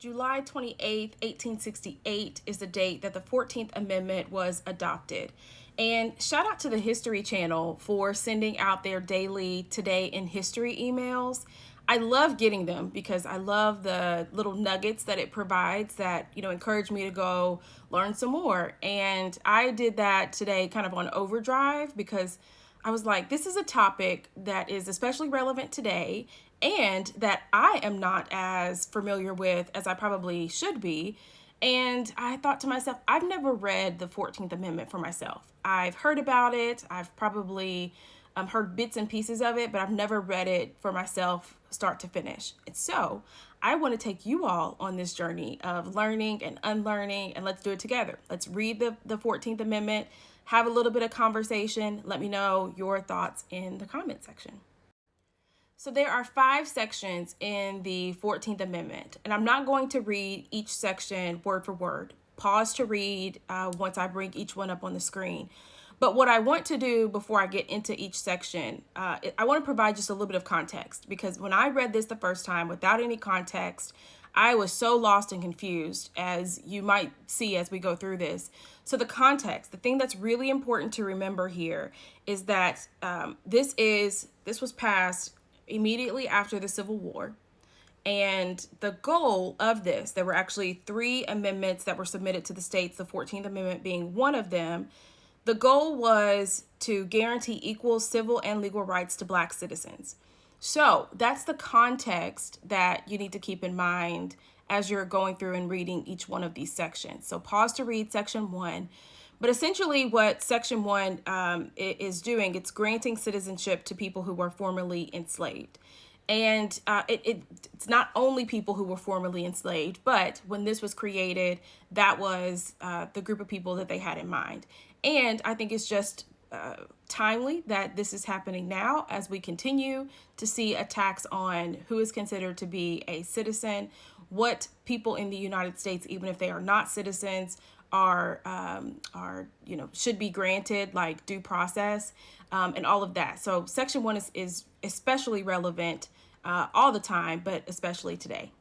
July 28th, 1868 is the date that the 14th Amendment was adopted. And shout out to the History Channel for sending out their daily Today in History emails. I love getting them because I love the little nuggets that it provides that, encourage me to go learn some more. And I did that today kind of on overdrive because I was like, this is a topic that is especially relevant today and that I am not as familiar with as I probably should be. And I thought to myself, I've never read the 14th Amendment for myself. I've heard about it. I've probably heard bits and pieces of it, but I've never read it for myself start to finish. And so I want to take you all on this journey of learning and unlearning, and let's do it together. Let's read the 14th Amendment, have a little bit of conversation. Let me know your thoughts in the comment section. So there are 5 sections in the 14th Amendment, and I'm not going to read each section word for word. Pause to read once I bring each one up on the screen. But what I want to do before I get into each section, I want to provide just a little bit of context, because when I read this the first time without any context, I was so lost and confused, as you might see as we go through this. So the context, the thing that's really important to remember here is that this was passed immediately after the Civil War. And the goal of this, there were actually 3 amendments that were submitted to the states, the 14th Amendment being one of them. The goal was to guarantee equal civil and legal rights to Black citizens. So that's the context that you need to keep in mind as you're going through and reading each one of these sections. So pause to read section 1. But essentially what section 1 is doing, it's granting citizenship to people who were formerly enslaved. And it's not only people who were formerly enslaved, but when this was created, that was the group of people that they had in mind. And I think it's just timely that this is happening now as we continue to see attacks on who is considered to be a citizen, what people in the United States, even if they are not citizens, are should be granted, like due process, and all of that. So section 1 is especially relevant all the time, but especially today.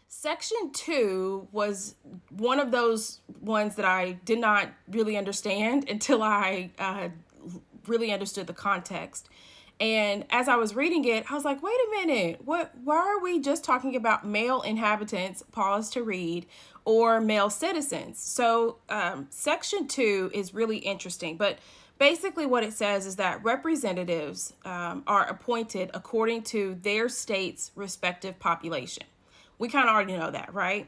Section 2 was one of those ones that I did not really understand until I really understood the context. And as I was reading it, I was like, wait a minute, why are we just talking about male inhabitants, pause to read, or male citizens? So section 2 is really interesting, but basically what it says is that representatives are appointed according to their state's respective population. We kind of already know that, right?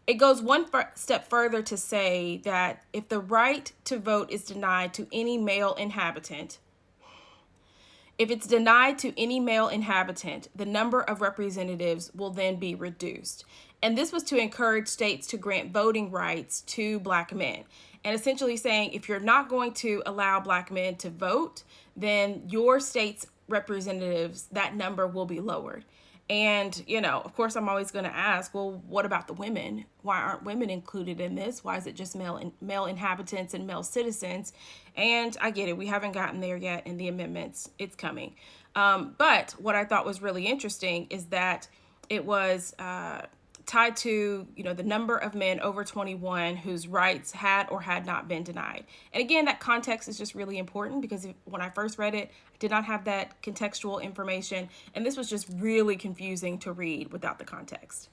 It goes one step further to say that if the right to vote is denied to any male inhabitant, if it's denied to any male inhabitant, the number of representatives will then be reduced. And this was to encourage states to grant voting rights to Black men. And essentially saying, if you're not going to allow Black men to vote, then your state's representatives, that number will be lowered. And, of course, I'm always going to ask, well, what about the women? Why aren't women included in this? Why is it just male inhabitants and male citizens? And I get it. We haven't gotten there yet in the amendments. It's coming. But what I thought was really interesting is that it was tied to, the number of men over 21 whose rights had or had not been denied. And again, that context is just really important because when I first read it, I did not have that contextual information. And this was just really confusing to read without the context.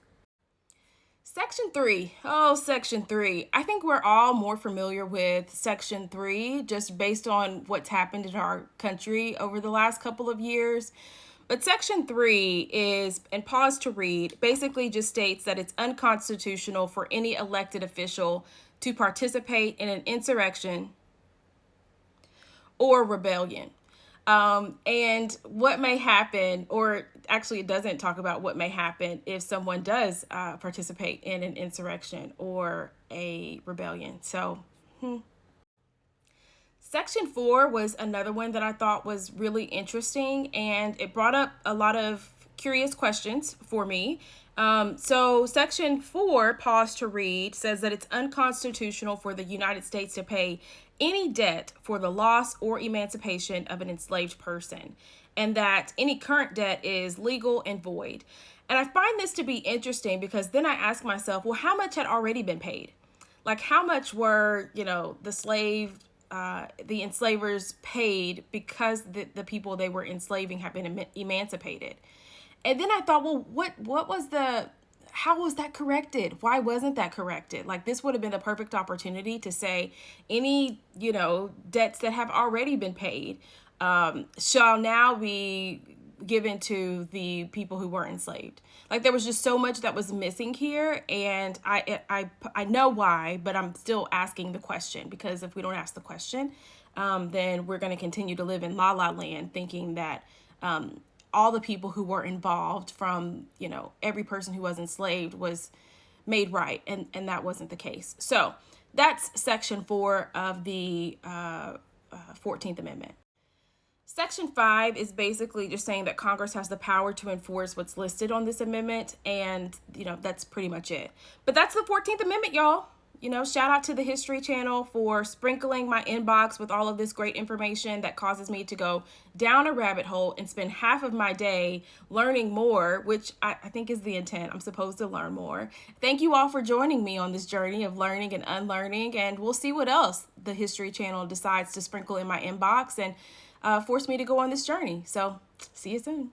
Section 3. Oh, Section 3. I think we're all more familiar with Section 3 just based on what's happened in our country over the last couple of years. But Section 3 is, and pause to read, basically just states that it's unconstitutional for any elected official to participate in an insurrection or rebellion. And what may happen, or actually it doesn't talk about what may happen if someone does participate in an insurrection or a rebellion. So, Section 4 was another one that I thought was really interesting, and it brought up a lot of curious questions for me. So Section 4, pause to read, says that it's unconstitutional for the United States to pay any debt for the loss or emancipation of an enslaved person, and that any current debt is legal and void. And I find this to be interesting because then I ask myself, well, how much had already been paid? Like, how much were, the enslavers paid because the people they were enslaving have been emancipated? And then I thought, well, how was that corrected? Why wasn't that corrected? Like, this would have been the perfect opportunity to say any, debts that have already been paid shall now be given to the people who were enslaved. Like, there was just so much that was missing here, and I know why, but I'm still asking the question, because if we don't ask the question, then we're going to continue to live in la la land, thinking that all the people who were involved, from every person who was enslaved, was made right, and that wasn't the case. So that's Section 4 of the 14th Amendment. Section 5 is basically just saying that Congress has the power to enforce what's listed on this amendment, and that's pretty much it. But that's the 14th Amendment, y'all. Shout out to the History Channel for sprinkling my inbox with all of this great information that causes me to go down a rabbit hole and spend half of my day learning more, which I think is the intent. I'm supposed to learn more. Thank you all for joining me on this journey of learning and unlearning, and we'll see what else the History Channel decides to sprinkle in my inbox and force me to go on this journey. So see you soon.